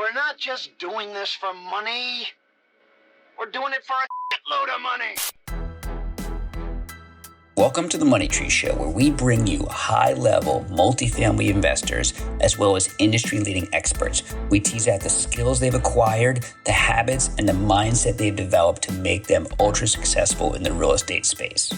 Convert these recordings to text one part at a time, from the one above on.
We're not just doing this for money. We're doing it for a load of money. Welcome to the Money Tree Show, where we bring you high-level multifamily investors as well as industry-leading experts. We tease out the skills they've acquired, the habits, and the mindset they've developed to make them ultra-successful in the real estate space.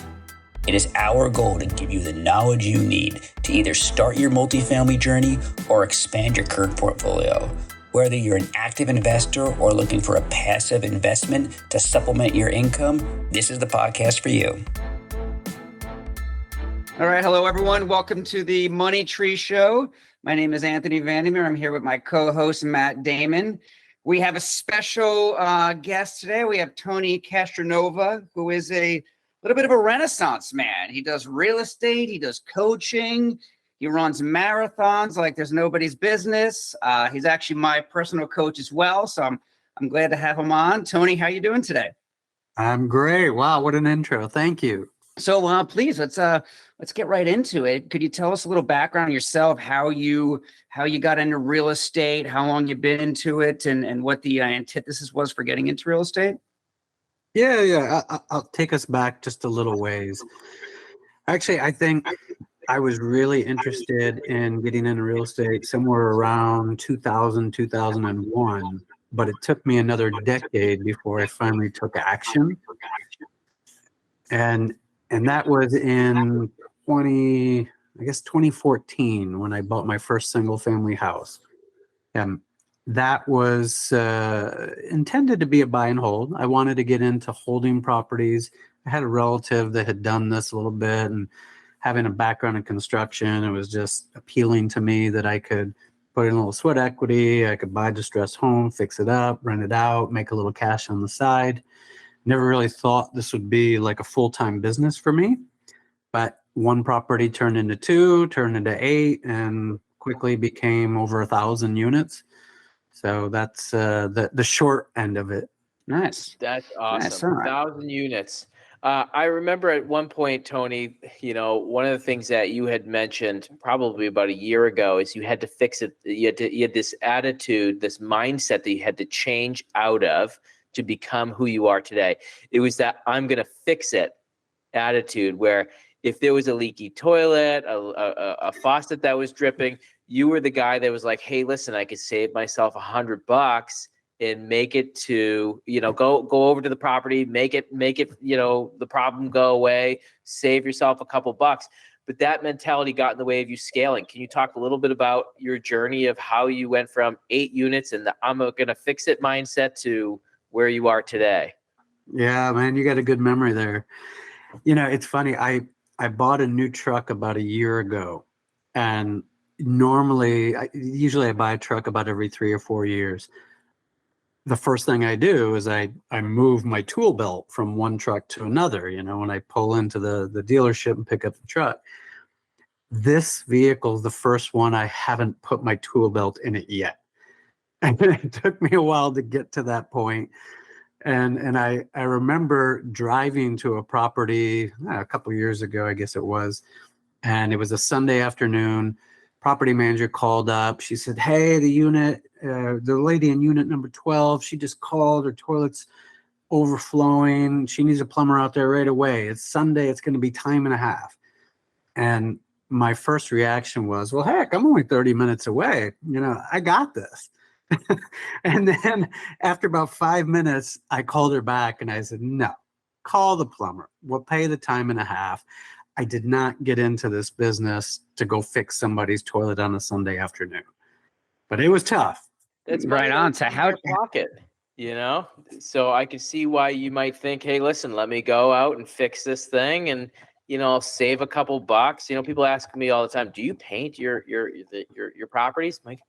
It is our goal to give you the knowledge you need to either start your multifamily journey or expand your current portfolio. Whether you're an active investor or looking for a passive investment to supplement your income, this is the podcast for you. All right. Hello, everyone. Welcome to the Money Tree Show. My name is Anthony Vandermeer. I'm here with my co-host, Matt Damon. We have a special guest today. We have Tony Castronovo, who is a little bit of a renaissance man. He does real estate. He does coaching. He runs marathons like there's nobody's business. He's actually my personal coach as well. So I'm glad to have him on. Tony, how you doing today? I'm great. Wow, what an intro. Thank you. So please, let's get right into it. Could you tell us a little background on yourself, how you got into real estate, how long you've been into it, and what the antithesis was for getting into real estate? Yeah. I'll take us back just a little ways. Actually, I think I was really interested in getting into real estate somewhere around 2000, 2001, but it took me another decade before I finally took action. And that was in 2014 when I bought my first single family house. That was intended to be a buy and hold. I wanted to get into holding properties. I had a relative that had done this a little bit, and having a background in construction, it was just appealing to me that I could put in a little sweat equity. I could buy a distressed home, fix it up, rent it out, make a little cash on the side. Never really thought this would be like a full-time business for me, but one property turned into two, turned into 8, and quickly became over 1,000 units. So that's the short end of it. Nice. That's awesome. Nice. All right. 1,000 units. I remember at one point, Tony, one of the things that you had mentioned probably about a year ago is you had to fix it. You had this attitude, this mindset that you had to change out of to become who you are today. It was that I'm going to fix it attitude, where if there was a leaky toilet, a faucet that was dripping, you were the guy that was like, hey, listen, I could save myself $100 and make it to, go over to the property, make it, the problem go away, save yourself a couple bucks. But that mentality got in the way of you scaling. Can you talk a little bit about your journey of how you went from 8 units and the I'm going to fix it mindset to where you are today? Yeah, man, you got a good memory there. It's funny. I bought a new truck about a year ago, and usually I buy a truck about every 3 or 4 years. The first thing I do is I move my tool belt from one truck to another, when I pull into the dealership and pick up the truck. This vehicle is the first one I haven't put my tool belt in it yet. And it took me a while to get to that point. And I remember driving to a property a couple of years ago, I guess it was, and it was a Sunday afternoon. Property manager called up. She said, hey, the lady in unit number 12, she just called. Her toilet's overflowing. She needs a plumber out there right away. It's Sunday. It's going to be time and a half. And my first reaction was, well, heck, I'm only 30 minutes away. I got this. And then after about 5 minutes, I called her back and I said, no, call the plumber. We'll pay the time and a half. I did not get into this business to go fix somebody's toilet on a Sunday afternoon, but it was tough. That's right on. So how pocket, so I can see why you might think, hey, listen, let me go out and fix this thing and, I'll save a couple bucks. People ask me all the time, do you paint your properties? I'm like,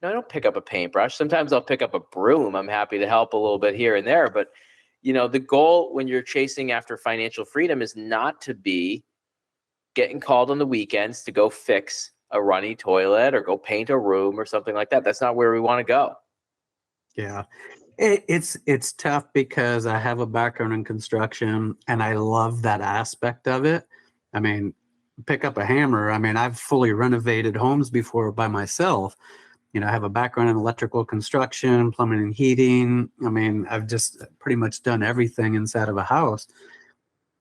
no, I don't pick up a paintbrush. Sometimes I'll pick up a broom. I'm happy to help a little bit here and there. But, the goal when you're chasing after financial freedom is not to be getting called on the weekends to go fix a runny toilet or go paint a room or something like that. That's not where we want to go. Yeah. It's tough because I have a background in construction and I love that aspect of it. I mean, pick up a hammer. I mean, I've fully renovated homes before by myself. I have a background in electrical construction, plumbing and heating. I mean, I've just pretty much done everything inside of a house.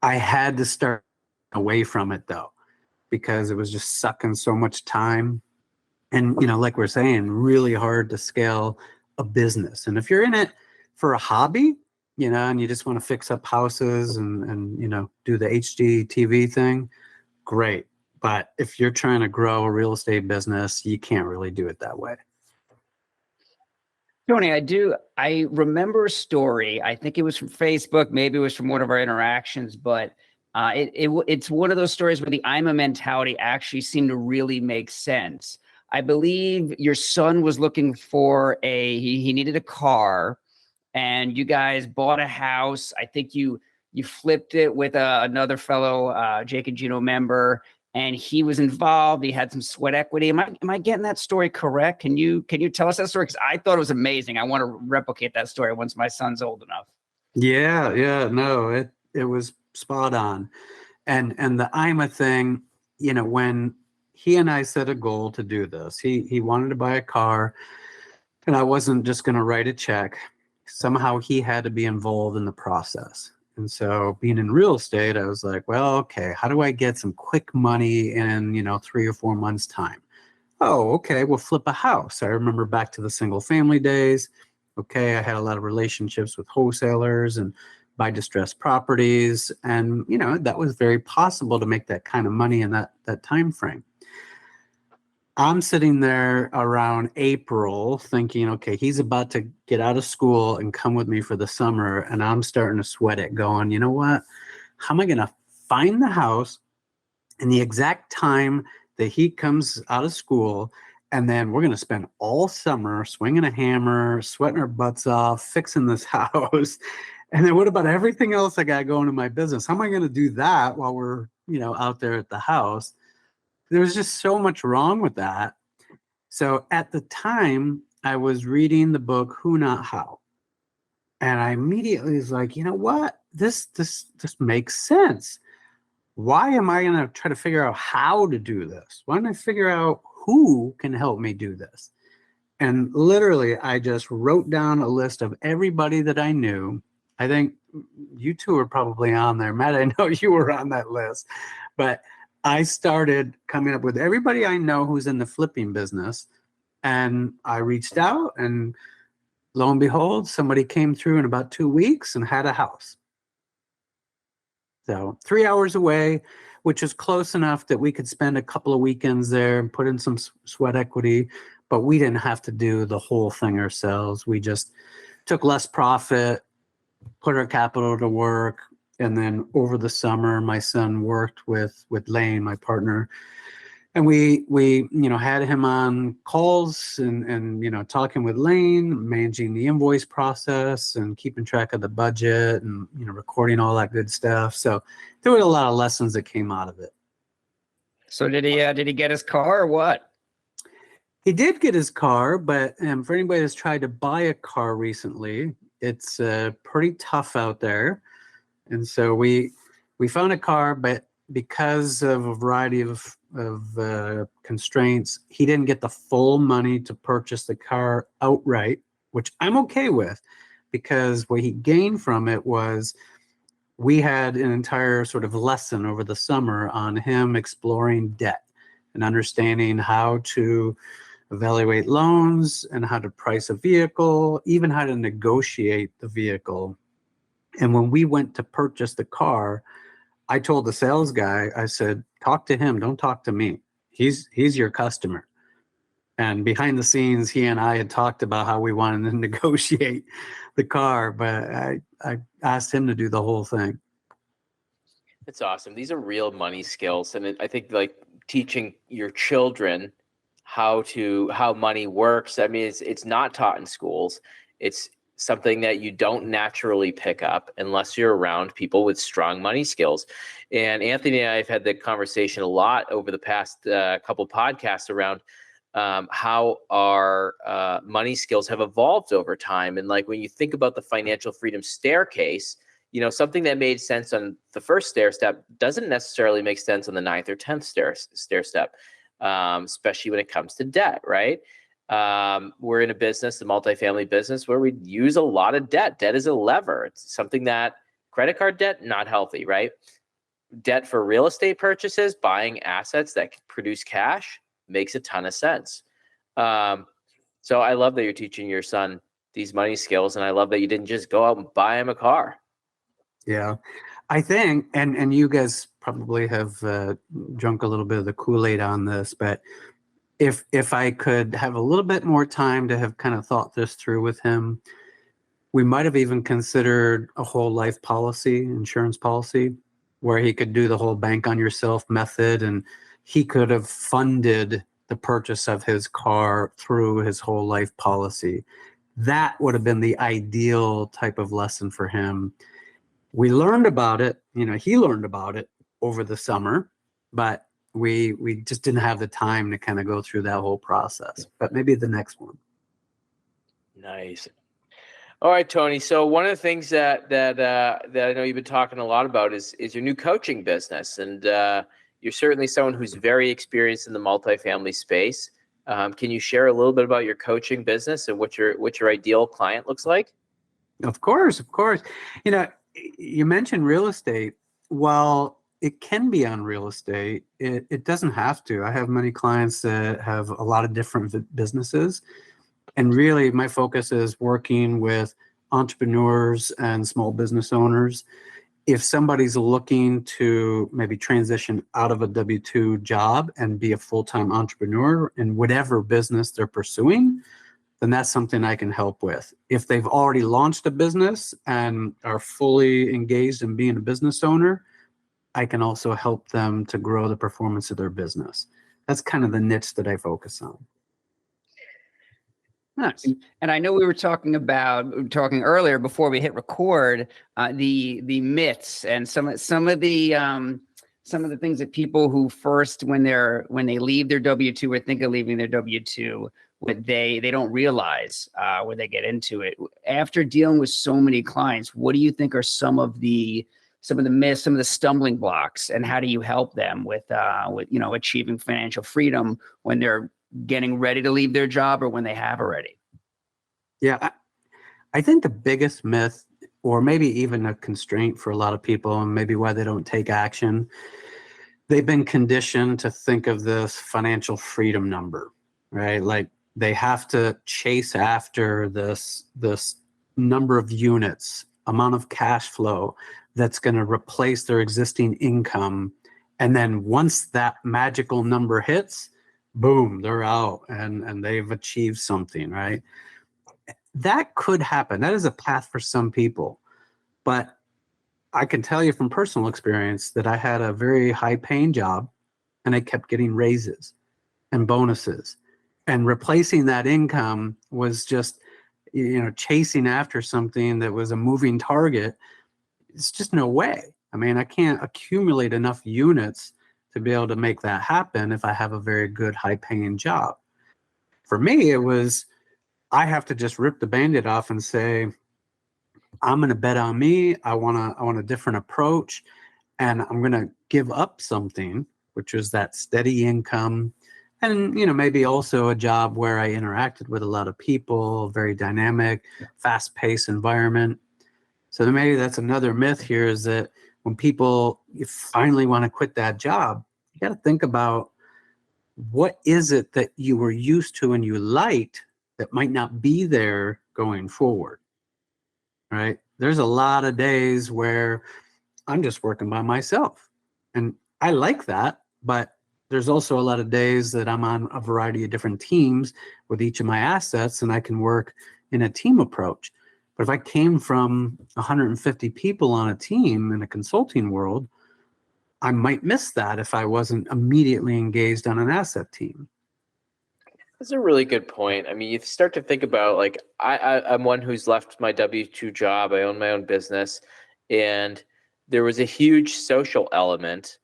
I had to start away from it though, because it was just sucking so much time. And, like we're saying, really hard to scale a business. And if you're in it for a hobby, and you just want to fix up houses and do the HD TV thing, great. But if you're trying to grow a real estate business, you can't really do it that way. Tony, I remember a story. I think it was from Facebook. Maybe it was from one of our interactions, but it's one of those stories where the I'm a mentality actually seemed to really make sense. I believe your son was looking for he needed a car, and you guys bought a house. I think you flipped it with another fellow Jake and Gino member, and he was involved. He had some sweat equity. Am I getting that story correct? Can you tell us that story? Because I thought it was amazing. I want to replicate that story once my son's old enough. Yeah, no, it was spot on. And the IMA thing, when he and I set a goal to do this, he wanted to buy a car, and I wasn't just going to write a check. Somehow he had to be involved in the process. And so being in real estate, I was like, well, okay, how do I get some quick money in, 3 or 4 months time? Oh, okay, we'll flip a house. I remember back to the single family days. Okay, I had a lot of relationships with wholesalers and buy distressed properties. And, that was very possible to make that kind of money in that time frame. I'm sitting there around April thinking, okay, he's about to get out of school and come with me for the summer. And I'm starting to sweat it going, you know what? How am I going to find the house in the exact time that he comes out of school? And then we're going to spend all summer swinging a hammer, sweating our butts off, fixing this house. And then what about everything else I got going in my business? How am I going to do that while we're, out there at the house? There was just so much wrong with that. So at the time, I was reading the book Who Not How. And I immediately was like, you know what? This makes sense. Why am I going to try to figure out how to do this? Why don't I figure out who can help me do this? And literally, I just wrote down a list of everybody that I knew. I think you two are probably on there. Matt, I know you were on that list. But I started coming up with everybody I know who's in the flipping business, and I reached out, and lo and behold, somebody came through in about 2 weeks and had a house. So 3 hours away, which is close enough that we could spend a couple of weekends there and put in some sweat equity, but we didn't have to do the whole thing ourselves. We just took less profit, put our capital to work. And then over the summer, my son worked with Lane, my partner, and we had him on calls and talking with Lane, managing the invoice process and keeping track of the budget and recording all that good stuff. So there were a lot of lessons that came out of it. So did he get his car or what? He did get his car, but for anybody that's tried to buy a car recently, it's pretty tough out there. And so we found a car, but because of a variety of constraints, he didn't get the full money to purchase the car outright, which I'm okay with, because what he gained from it was we had an entire sort of lesson over the summer on him exploring debt and understanding how to evaluate loans and how to price a vehicle, even how to negotiate the vehicle. And when we went to purchase the car, I told the sales guy, I said, talk to him, don't talk to me. He's your customer. And behind the scenes, he and I had talked about how we wanted to negotiate the car, but I asked him to do the whole thing. It's awesome. These are real money skills. And I think like teaching your children how money works. I mean, it's not taught in schools. It's something that you don't naturally pick up unless you're around people with strong money skills. And Anthony and I have had the conversation a lot over the past couple podcasts around how our money skills have evolved over time. And like when you think about the financial freedom staircase, something that made sense on the first stair step doesn't necessarily make sense on the 9th or 10th stair step, especially when it comes to debt, right? We're in a business, the multifamily business, where we use a lot of debt. Debt is a lever. It's something that credit card debt, not healthy, right? Debt for real estate purchases, buying assets that can produce cash makes a ton of sense. So I love that you're teaching your son these money skills, and I love that you didn't just go out and buy him a car. Yeah, I think, and you guys probably have drunk a little bit of the Kool-Aid on this, but if I could have a little bit more time to have kind of thought this through with him, we might have even considered a whole life policy, insurance policy, where he could do the whole bank on yourself method, and he could have funded the purchase of his car through his whole life policy. That would have been the ideal type of lesson for him. We learned about it, he learned about it over the summer, but we just didn't have the time to kind of go through that whole process. But maybe the next one. Nice. All right, Tony. So one of the things that I know you've been talking a lot about is your new coaching business, and you're certainly someone who's very experienced in the multifamily space. Can you share a little bit about your coaching business and what your ideal client looks like? Of course. You mentioned real estate. While it can be on real estate, it doesn't have to. I have many clients that have a lot of different businesses. And really, my focus is working with entrepreneurs and small business owners. If somebody's looking to maybe transition out of a W-2 job and be a full-time entrepreneur in whatever business they're pursuing, then that's something I can help with. If they've already launched a business and are fully engaged in being a business owner, I can also help them to grow the performance of their business. That's kind of the niche that I focus on. Nice. And I know we were talking earlier before we hit record, the myths and some of the things that people who first when they leave their W-2 or think of leaving their W-2, what they don't realize when they get into it. After dealing with so many clients, what do you think are some of the myths, some of the stumbling blocks, and how do you help them with achieving financial freedom when they're getting ready to leave their job or when they have already? Yeah, I think the biggest myth, or maybe even a constraint for a lot of people, and maybe why they don't take action, they've been conditioned to think of this financial freedom number, right? Like they have to chase after this number of units, amount of cash flow that's going to replace their existing income. And then once that magical number hits, boom, they're out and they've achieved something, right? That could happen. That is a path for some people. But I can tell you from personal experience that I had a very high paying job and I kept getting raises and bonuses. And replacing that income was just, chasing after something that was a moving target. It's just no way. I mean, I can't accumulate enough units to be able to make that happen if I have a very good high paying job. For me, it was, I have to just rip the Band-Aid off and say, I'm going to bet on me. I want a different approach, and I'm going to give up something, which was that steady income, and maybe also a job where I interacted with a lot of people, very dynamic, fast-paced environment. So maybe that's another myth here, is that when you finally want to quit that job, you got to think about what is it that you were used to and you liked that might not be there going forward, right? There's a lot of days where I'm just working by myself, and I like that, but there's also a lot of days that I'm on a variety of different teams with each of my assets, and I can work in a team approach. But if I came from 150 people on a team in a consulting world, I might miss that if I wasn't immediately engaged on an asset team. That's a really good point. I mean, you start to think about, like, I'm one who's left my W-2 job. I own my own business, and there was a huge social element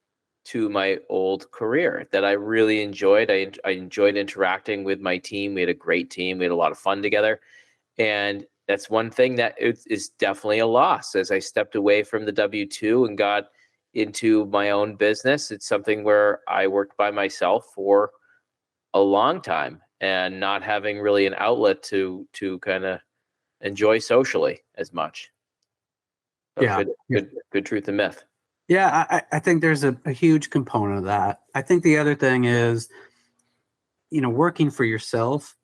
to my old career that I really enjoyed. I enjoyed interacting with my team. We had a great team. We had a lot of fun together. And that's one thing that is definitely a loss. As I stepped away from the W-2 and got into my own business, it's something where I worked by myself for a long time. and not having really an outlet to kind of enjoy socially as much. So Yeah. good truth and myth. Yeah, I think there's a huge component of that. I think the other thing is, working for yourself,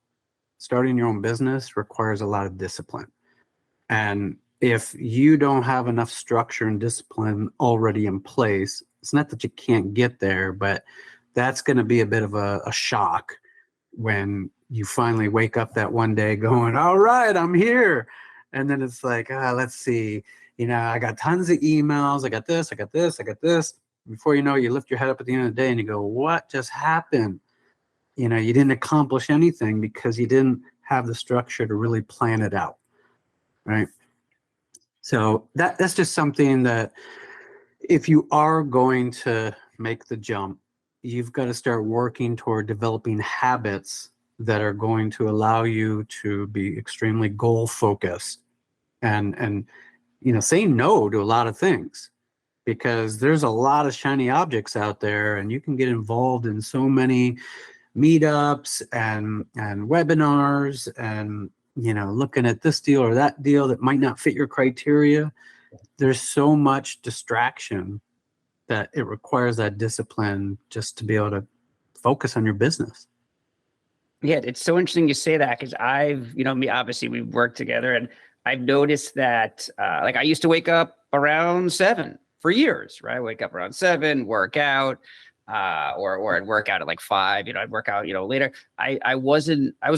starting your own business requires a lot of discipline. And if you don't have enough structure and discipline already in place, it's not that you can't get there, but that's going to be a bit of a shock when you finally wake up that one day going, all right, I'm here. And then it's like, let's see, I got tons of emails. I got this, I got this, I got this. Before you know it, you lift your head up at the end of the day and you go, what just happened? You didn't accomplish anything because you didn't have the structure to really plan it out. Right. So that's just something that if you are going to make the jump, you've got to start working toward developing habits that are going to allow you to be extremely goal focused and saying no to a lot of things, because there's a lot of shiny objects out there and you can get involved in so many meetups and webinars and looking at this deal or that deal that might not fit your criteria. There's so much distraction that it requires that discipline just to be able to focus on your business. Yeah, it's so interesting you say that, because obviously we've worked together, and I've noticed that like I used to wake up around 7 for years, right? Wake up around 7, work out, or I'd work out at like 5, I'd work out, later. I was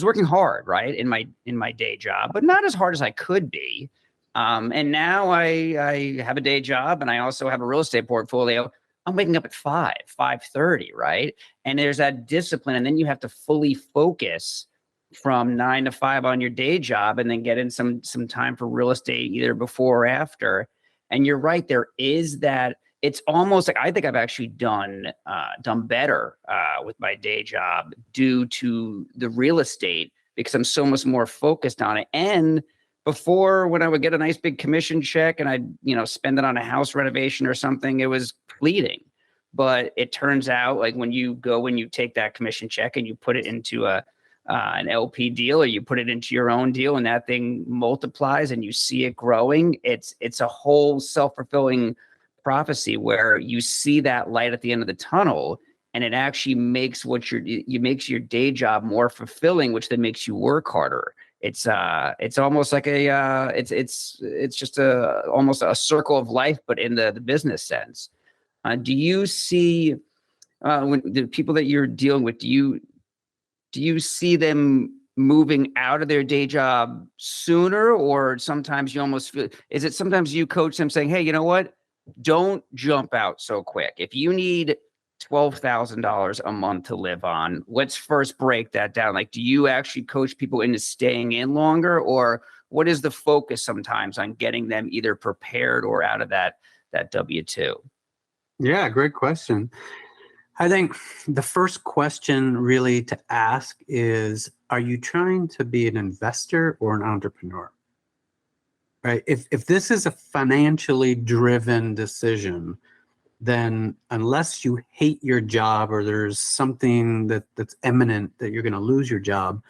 working hard, right? In my day job, but not as hard as I could be. And now I have a day job and I also have a real estate portfolio. I'm waking up at 5:30, right? And there's that discipline. And then you have to fully focus from 9 to 5 on your day job and then get in some time for real estate either before or after. And you're right, there is that. It's almost like I think I've actually done better with my day job due to the real estate, because I'm so much more focused on it. And before, when I would get a nice big commission check and I'd spend it on a house renovation or something, it was fleeting. But it turns out, like when you take that commission check and you put it into an LP deal, or you put it into your own deal, and that thing multiplies and you see it growing, it's a whole self-fulfilling prophecy where you see that light at the end of the tunnel, and it actually makes makes your day job more fulfilling, which then makes you work harder. It's almost like it's just almost a circle of life, but in the business sense. Do you see when the people that you're dealing with, do you see them moving out of their day job sooner, or sometimes you almost feel, is it sometimes you coach them saying, hey, you know what? Don't jump out so quick. If you need $12,000 a month to live on, let's first break that down. Like, do you actually coach people into staying in longer, or what is the focus sometimes on getting them either prepared or out of that W-2? Yeah, great question. I think the first question really to ask is, are you trying to be an investor or an entrepreneur? Right? If this is a financially driven decision, then unless you hate your job or there's something that's imminent that you're going to lose your job,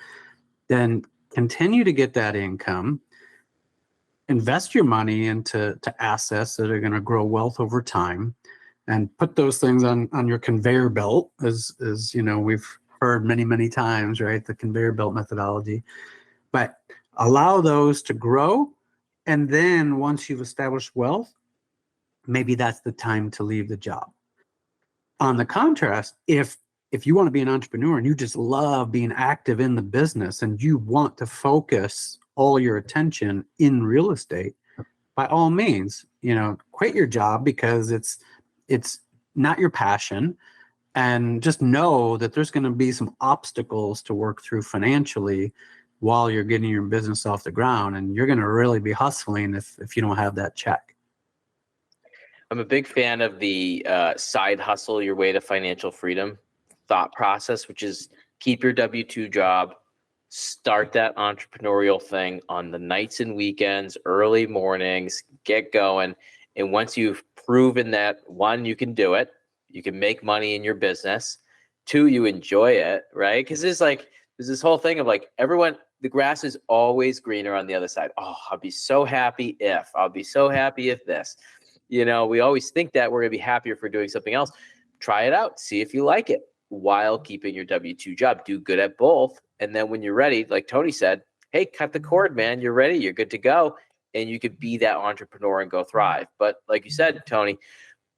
then continue to get that income, invest your money into assets that are going to grow wealth over time, and put those things on your conveyor belt, as we've heard many times, right? The conveyor belt methodology. But allow those to grow, and then once you've established wealth, maybe that's the time to leave the job. On the contrast, if you want to be an entrepreneur and you just love being active in the business and you want to focus all your attention in real estate, by all means, quit your job because it's not your passion, and just know that there's going to be some obstacles to work through financially while you're getting your business off the ground, and you're going to really be hustling if you don't have that check. I'm a big fan of the side hustle your way to financial freedom thought process, which is keep your W-2 job, start that entrepreneurial thing on the nights and weekends, early mornings, get going. And once you've proven that, 1, you can do it, you can make money in your business, 2, you enjoy it, right? Because it's like, There's this whole thing of like everyone, the grass is always greener on the other side. Oh, I'll be so happy if this, we always think that we're going to be happier for doing something else. Try it out, see if you like it while keeping your W-2 job. Do good at both. And then when you're ready, like Tony said, hey, cut the cord, man. You're ready. You're good to go. And you could be that entrepreneur and go thrive. But like you said, Tony,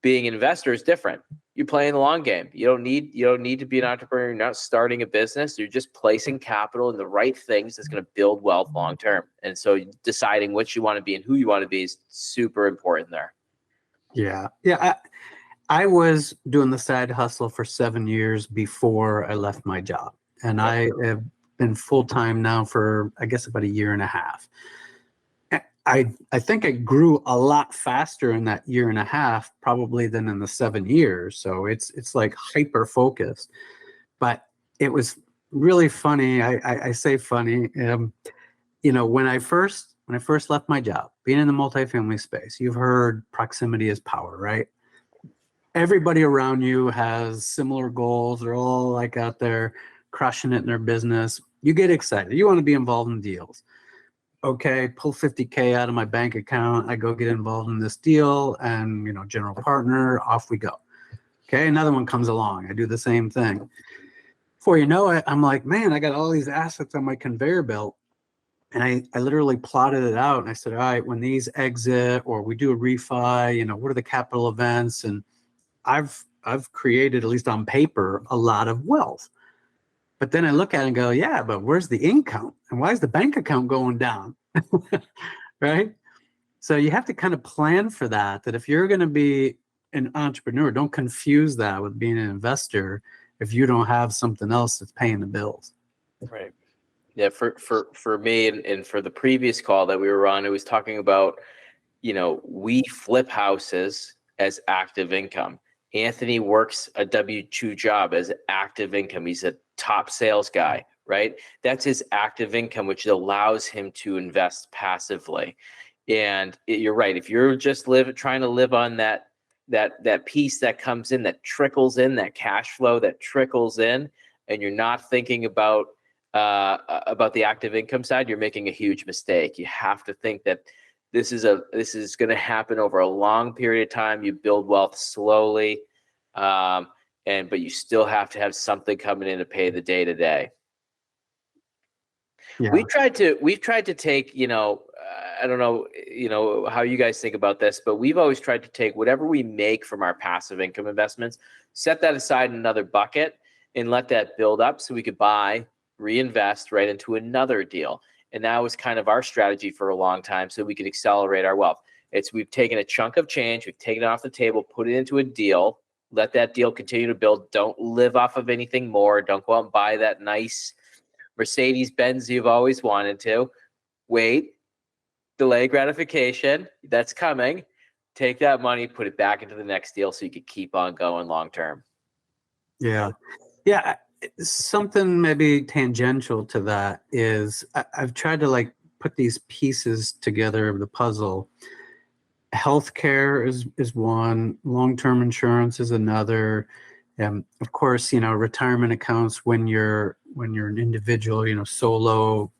being an investor is different. You're playing the long game. You don't need to be an entrepreneur. You're not starting a business. You're just placing capital in the right things that's going to build wealth long term. And so deciding what you want to be and who you want to be is super important there. Yeah. I was doing the side hustle for 7 years before I left my job. And I have been full-time now for, I guess, about a year and a half. I think I grew a lot faster in that year and a half, probably than in the 7 years. So it's like hyper focused. But it was really funny. I say funny. When I first left my job, being in the multifamily space, you've heard proximity is power, right? Everybody around you has similar goals. They're all like out there crushing it in their business. You get excited. You want to be involved in deals. Okay, pull $50K out of my bank account. I go get involved in this deal and, general partner, off we go. Okay, another one comes along. I do the same thing. Before you know it, I'm like, man, I got all these assets on my conveyor belt. And I literally plotted it out. And I said, all right, when these exit or we do a refi, what are the capital events? And I've created, at least on paper, a lot of wealth. But then I look at it and go, yeah, but where's the income? And why is the bank account going down? Right? So you have to kind of plan for that if you're going to be an entrepreneur, don't confuse that with being an investor if you don't have something else that's paying the bills. Right. Yeah. For me and for the previous call that we were on, it was talking about, we flip houses as active income. Anthony works a W-2 job as active income. He's a top sales guy, right? That's his active income, which allows him to invest passively. And you're right. If you're just trying to live on that piece that comes in, that trickles in, that cash flow that trickles in, and you're not thinking about the active income side, you're making a huge mistake. You have to think that this is going to happen over a long period of time. You build wealth slowly, but you still have to have something coming in to pay the day to day. We've tried to take, I don't know, how you guys think about this, but we've always tried to take whatever we make from our passive income investments, set that aside in another bucket, and let that build up so we could buy, reinvest right into another deal. And that was kind of our strategy for a long time, so we could accelerate our wealth. We've taken a chunk of change, we've taken it off the table, put it into a deal, let that deal continue to build. Don't live off of anything more. Don't go out and buy that nice Mercedes-Benz you've always wanted to. Wait, delay gratification, that's coming. Take that money, put it back into the next deal so you could keep on going long term. Yeah. Something maybe tangential to that is I've tried to put these pieces together of the puzzle. Healthcare is one, long-term insurance is another. Of course, retirement accounts when you're an individual, solo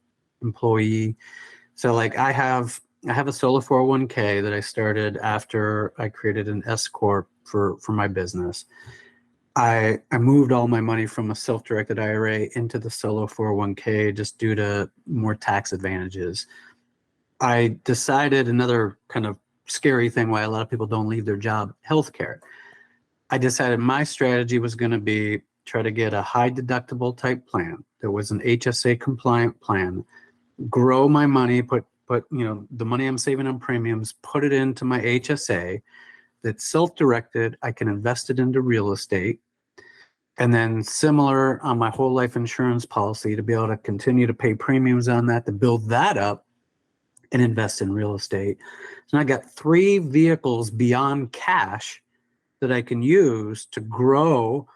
employee. So I have a solo 401k that I started after I created an S corp for my business. I moved all my money from a self-directed IRA into the solo 401k just due to more tax advantages. I decided another kind of scary thing why a lot of people don't leave their job, healthcare. I decided my strategy was going to be try to get a high deductible type plan. There was an HSA compliant plan, grow my money, put the money I'm saving on premiums, put it into my HSA that's self-directed. I can invest it into real estate. And then similar on my whole life insurance policy to be able to continue to pay premiums on that, to build that up and invest in real estate. So I got 3 vehicles beyond cash that I can use to grow.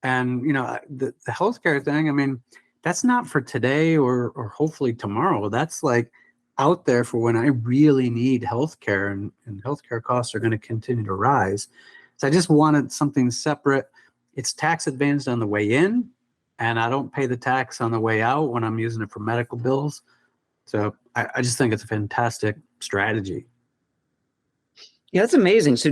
And, the healthcare thing, that's not for today or hopefully tomorrow. That's out there for when I really need healthcare, and healthcare costs are going to continue to rise. So I just wanted something separate. It's tax advantaged on the way in, and I don't pay the tax on the way out when I'm using it for medical bills. So I just think it's a fantastic strategy. Yeah, that's amazing. So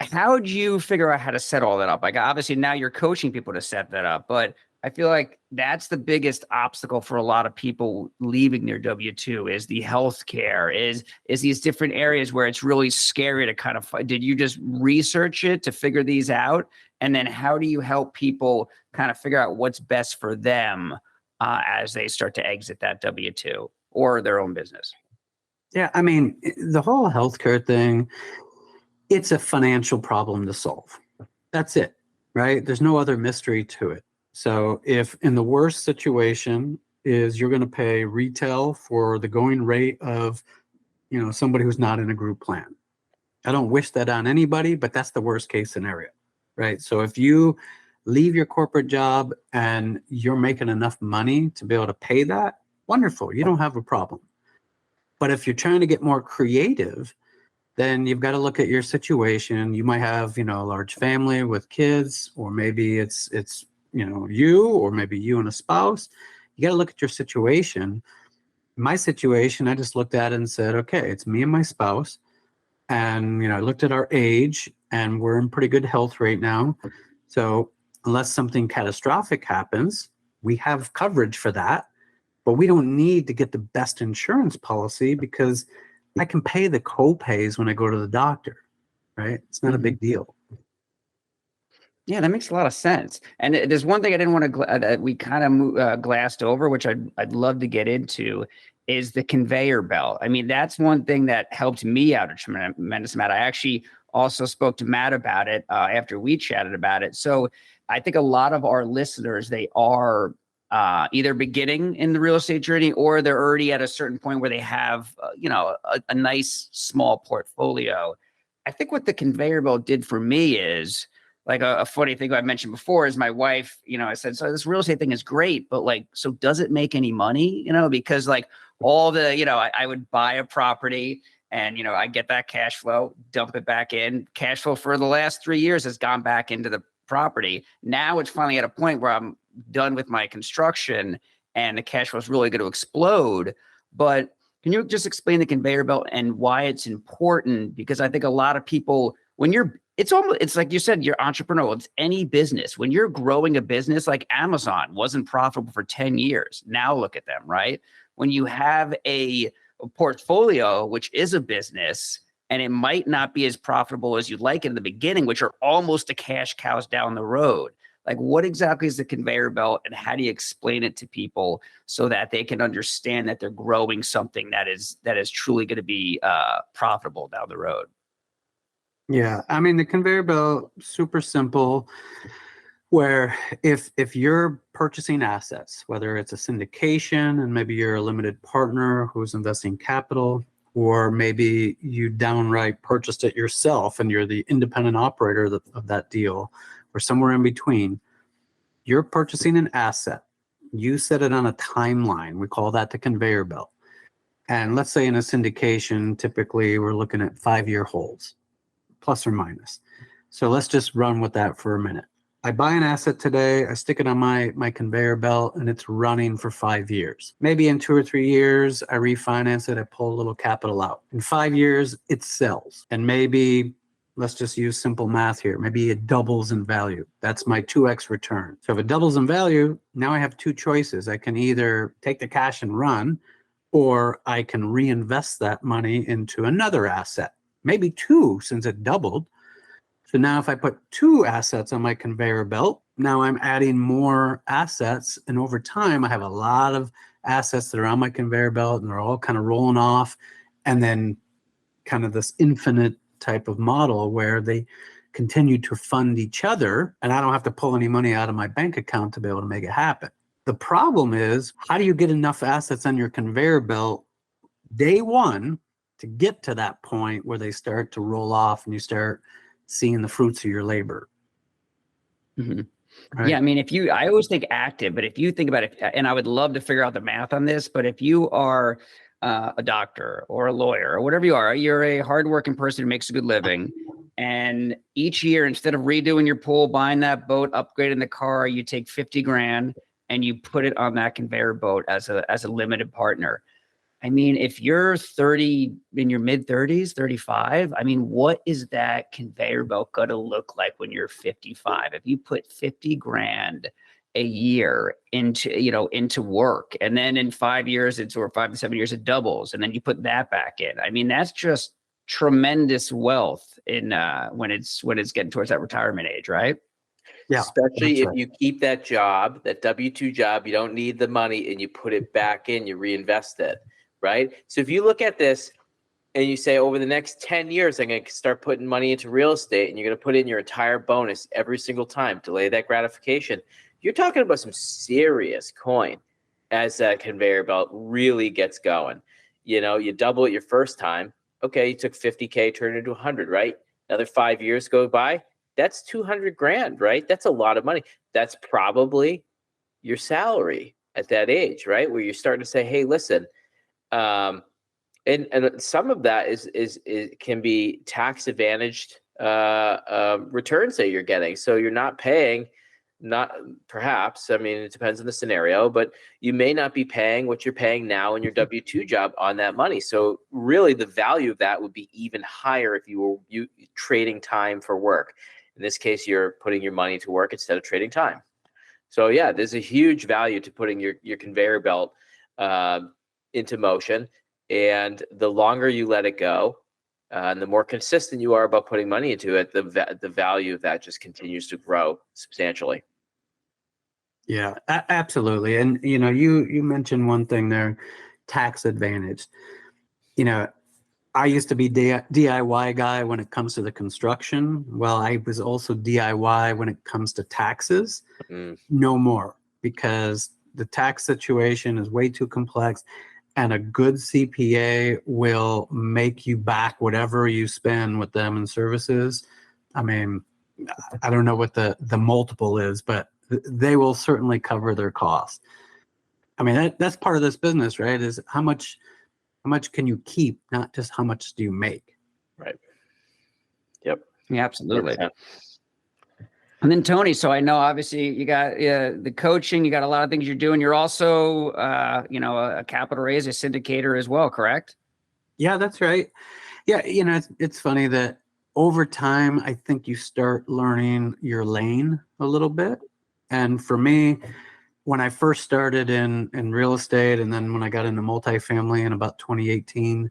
how do you figure out how to set all that up? Like, obviously now you're coaching people to set that up, but I feel like that's the biggest obstacle for a lot of people leaving their W-2 is the healthcare, is these different areas where it's really scary to kind of, did you just research it to figure these out? And then how do you help people kind of figure out what's best for them as they start to exit that W-2 or their own business? Yeah, I mean, the whole healthcare thing, it's a financial problem to solve. That's it, right? There's no other mystery to it. So if in the worst situation is you're going to pay retail for the going rate of, somebody who's not in a group plan. I don't wish that on anybody, but that's the worst case scenario, right? So if you leave your corporate job and you're making enough money to be able to pay that, wonderful, you don't have a problem. But if you're trying to get more creative, then you've got to look at your situation. You might have, a large family with kids, or maybe it's you, or maybe you and a spouse. You got to look at your situation. My situation, I just looked at it and said, okay, it's me and my spouse. And, I looked at our age and we're in pretty good health right now. So unless something catastrophic happens, we have coverage for that, but we don't need to get the best insurance policy because I can pay the co-pays when I go to the doctor, right? It's not a big deal. Yeah, that makes a lot of sense. And there's one thing I didn't want to that we kind of glassed over, which I'd love to get into, is the conveyor belt. I mean, that's one thing that helped me out a tremendous amount. I actually also spoke to Matt about it after we chatted about it. So I think a lot of our listeners, they are either beginning in the real estate journey, or they're already at a certain point where they have, a nice small portfolio. I think what the conveyor belt did for me is, like, a funny thing I mentioned before is my wife, I said, so this real estate thing is great, but like, so does it make any money? Because like all the, I would buy a property and, I get that cash flow, dump it back in. Cash flow for the last 3 years has gone back into the property. Now it's finally at a point where I'm done with my construction and the cash flow is really going to explode. But can you just explain the conveyor belt and why it's important? Because I think a lot of people, it's like you said, you're entrepreneurial. It's any business. When you're growing a business, like Amazon wasn't profitable for 10 years. Now look at them, right? When you have a portfolio, which is a business, and it might not be as profitable as you'd like in the beginning, which are almost the cash cows down the road. Like, what exactly is the conveyor belt, and how do you explain it to people so that they can understand that they're growing something that is truly going to be profitable down the road? Yeah, I mean, the conveyor belt, super simple, where if you're purchasing assets, whether it's a syndication and maybe you're a limited partner who's investing capital, or maybe you downright purchased it yourself and you're the independent operator of that deal, or somewhere in between, you're purchasing an asset. You set it on a timeline. We call that the conveyor belt. And let's say in a syndication, typically we're looking at 5-year holds, plus or minus. So let's just run with that for a minute. I buy an asset today, I stick it on my conveyor belt, and it's running for 5 years. Maybe in 2 or 3 years, I refinance it, I pull a little capital out. In 5 years, it sells. And maybe, let's just use simple math here, maybe it doubles in value. That's my 2x return. So if it doubles in value, now I have two choices. I can either take the cash and run, or I can reinvest that money into another asset, maybe two, since it doubled. So now if I put 2 assets on my conveyor belt, now I'm adding more assets. And over time, I have a lot of assets that are on my conveyor belt and they're all kind of rolling off. And then kind of this infinite type of model where they continue to fund each other. And I don't have to pull any money out of my bank account to be able to make it happen. The problem is, how do you get enough assets on your conveyor belt day one to get to that point where they start to roll off and you start seeing the fruits of your labor? Mm-hmm. Right? Yeah, I mean, I always think active, but if you think about it, and I would love to figure out the math on this, but if you are a doctor or a lawyer or whatever you are, you're a hardworking person who makes a good living, And each year, instead of redoing your pool, buying that boat, upgrading the car, you take 50 grand and you put it on that conveyor boat as a limited partner. I mean, if you're 30, in your mid 30s, 35, I mean, what is that conveyor belt going to look like when you're 55? If you put 50 grand a year into work, and then in 5 years, or 5 to 7 years, it doubles, and then you put that back in. I mean, that's just tremendous wealth in when it's getting towards that retirement age, right? Yeah, Especially if right. you keep that job, that W-2 job, you don't need the money, and you put it back in, you reinvest it, right? So if you look at this and you say, over the next 10 years, I'm going to start putting money into real estate, and you're going to put in your entire bonus every single time, delay that gratification, you're talking about some serious coin as that conveyor belt really gets going. You double it your first time. Okay, you took 50K, turned it into 100, right? Another 5 years go by. That's 200 grand, right? That's a lot of money. That's probably your salary at that age, right? Where you're starting to say, hey, listen, and some of that is can be tax advantaged returns that you're getting. So you're not paying, not perhaps, I mean, it depends on the scenario, but you may not be paying what you're paying now in your W-2 job on that money. So really the value of that would be even higher if you were trading time for work. In this case, you're putting your money to work instead of trading time. So yeah, there's a huge value to putting your conveyor belt into motion. And the longer you let it go, and the more consistent you are about putting money into it, the value of that just continues to grow substantially. Yeah, absolutely. And you mentioned one thing there, tax advantage. I used to be DIY guy when it comes to the construction. Well, I was also DIY when it comes to taxes. No more, because the tax situation is way too complex, and a good CPA will make you back whatever you spend with them in services. I mean, I don't know what the multiple is, but they will certainly cover their costs. I mean, that's part of this business, right? Is how much can you keep, not just how much do you make. Right. Yep. Yeah, absolutely. 100%. And then Tony, so I know obviously you got the coaching, you got a lot of things you're doing. You're also, a capital raise, a syndicator as well, correct? Yeah, that's right. Yeah, it's funny that over time, I think you start learning your lane a little bit. And for me, when I first started in real estate, and then when I got into multifamily in about 2018,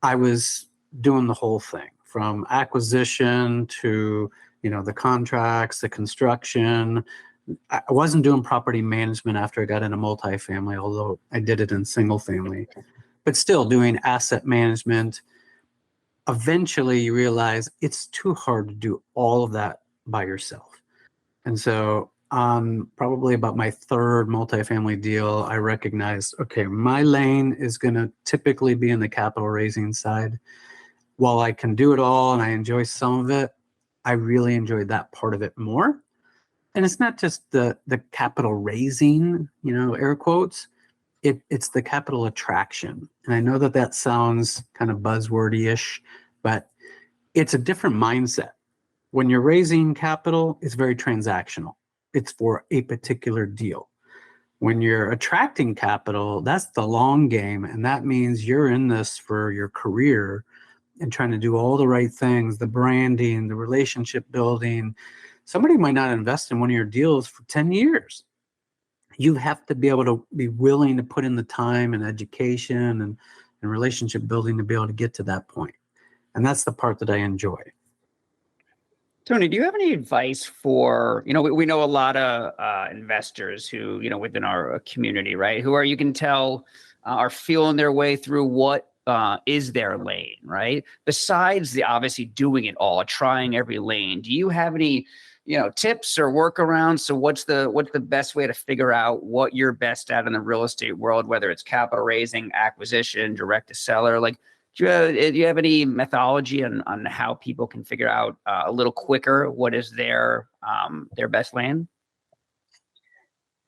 I was doing the whole thing from acquisition to, the contracts, the construction. I wasn't doing property management after I got into multifamily, although I did it in single family, but still doing asset management. Eventually you realize it's too hard to do all of that by yourself. And so probably about my third multifamily deal, I recognized, okay, my lane is going to typically be in the capital raising side. While I can do it all and I enjoy some of it, I really enjoyed that part of it more. And it's not just the capital raising, air quotes. It's the capital attraction. And I know that sounds kind of buzzwordy-ish, but it's a different mindset. When you're raising capital, it's very transactional. It's for a particular deal. When you're attracting capital, that's the long game. And that means you're in this for your career and trying to do all the right things, the branding, the relationship building. Somebody might not invest in one of your deals for 10 years. You have to be able to be willing to put in the time and education and relationship building to be able to get to that point. And that's the part that I enjoy. Tony, do you have any advice for, we know a lot of investors who, within our community, right, who you can tell are feeling their way through what is their lane, right? Besides the obviously doing it all, trying every lane, do you have any, tips or workarounds? So what's the best way to figure out what you're best at in the real estate world, whether it's capital raising, acquisition, direct to seller? Like, do you have any methodology on how people can figure out a little quicker what is their best lane?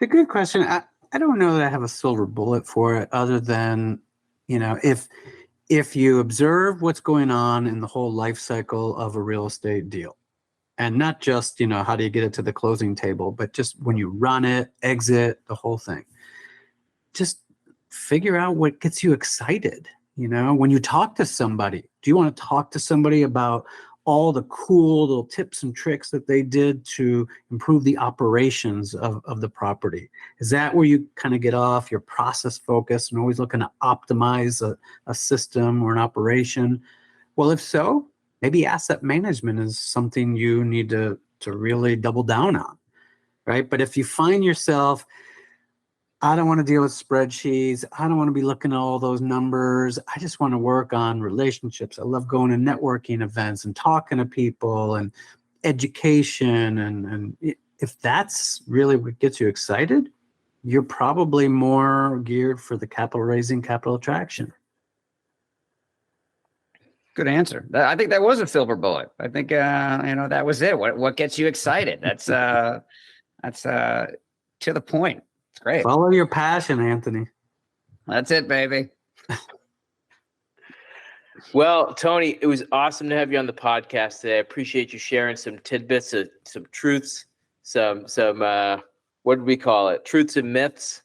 The good question. I don't know that I have a silver bullet for it, other than, if if you observe what's going on in the whole life cycle of a real estate deal, and not just, how do you get it to the closing table, but just when you run it, exit, the whole thing, just figure out what gets you excited. When you talk to somebody, do you want to talk to somebody about all the cool little tips and tricks that they did to improve the operations of the property? Is that where you kind of get off your process focus and always looking to optimize a system or an operation? Well, if so, maybe asset management is something you need to really double down on, right? But if you find yourself, I don't want to deal with spreadsheets, I don't want to be looking at all those numbers, I just want to work on relationships, I love going to networking events and talking to people and education, and if that's really what gets you excited, you're probably more geared for the capital raising, capital attraction. Good answer. I think that was a silver bullet. I think that was it. What gets you excited? That's to the point. It's great. Follow your passion, Anthony. That's it, baby. Well, Tony, it was awesome to have you on the podcast today. I appreciate you sharing some tidbits of some truths, some what did we call it? Truths and myths,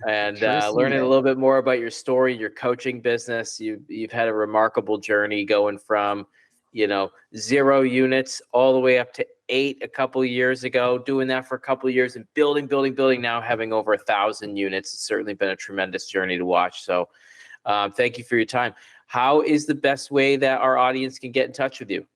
and learning a little bit more about your story, your coaching business. You've had a remarkable journey going from, 0 units all the way up to 8 a couple of years ago, doing that for a couple of years and building, now having over 1,000 units. It's certainly been a tremendous journey to watch. So thank you for your time. How is the best way that our audience can get in touch with you?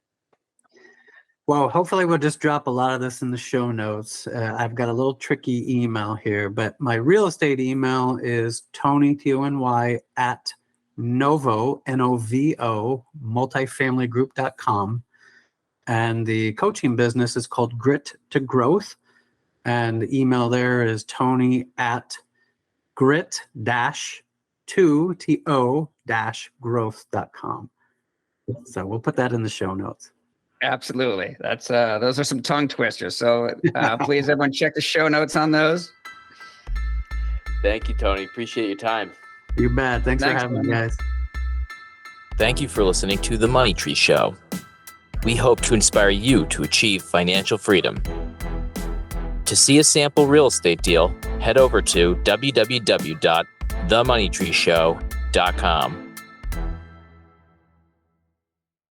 Well, hopefully we'll just drop a lot of this in the show notes. I've got a little tricky email here, but my real estate email is Tony, Tony, at Novo, Novo, multifamilygroup.com. And the coaching business is called Grit to Growth. And the email there is Tony at grit-to-growth.com. So we'll put that in the show notes. Absolutely. That's those are some tongue twisters. So please, everyone, check the show notes on those. Thank you, Tony. Appreciate your time. You bet. Thanks for having me, guys. Thank you for listening to The Money Tree Show. We hope to inspire you to achieve financial freedom. To see a sample real estate deal, head over to www.themoneytreeshow.com.